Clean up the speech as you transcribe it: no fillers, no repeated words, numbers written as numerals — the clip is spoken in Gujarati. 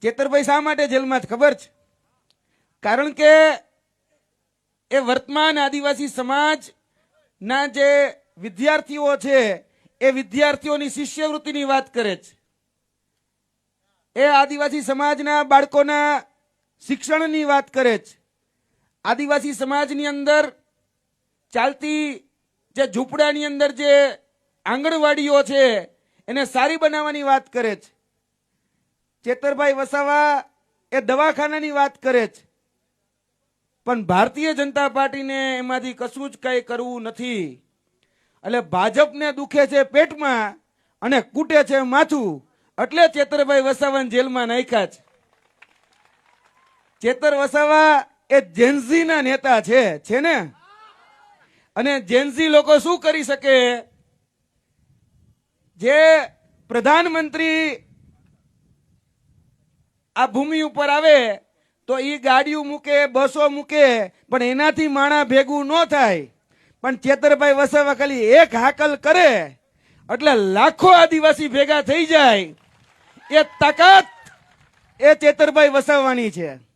ચેતરભાઈ શા માટે જેલમાં છે ખબર છે? કારણ કે એ વર્તમાન આદિવાસી સમાજના જે વિદ્યાર્થીઓ છે એ વિદ્યાર્થીઓની શિષ્યવૃત્તિની વાત કરે છે. એ આદિવાસી સમાજના બાળકોના શિક્ષણની વાત કરે છે. આદિવાસી સમાજની અંદર ચાલતી જે ઝૂંપડાની અંદર જે આંગણવાડીઓ છે એને સારી બનાવવાની વાત કરે છે. ચેતરભાઈ વસાવા એ દવાખાનાની વાત કરે છે. પણ ભારતીય જનતા પાર્ટીને એમાંથી કશું જ કઈ કરવું નથી. એટલે ભાજપને દુખે છે પેટમાં અને કૂટે છે માથું, એટલે ચેતરભાઈ વસાવાને જેલમાં નાખ્યા છે. ચેતર વસાવા એ જેન્ઝીના નેતા છે ને. અને જેન્ઝી લોકો શું કરી શકે? જે પ્રધાનમંત્રી આ ભૂમિ ઉપર આવે તો એ ગાડીઓ મૂકે, બસો મૂકે, પણ એનાથી માણા ભેગું ન થાય. પણ ચેતરભાઈ વસાવા ખાલી એક હાકલ કરે એટલે લાખો આદિવાસી ભેગા થઈ જાય. એ તાકાત એ ચેતરભાઈ વસાવાની છે.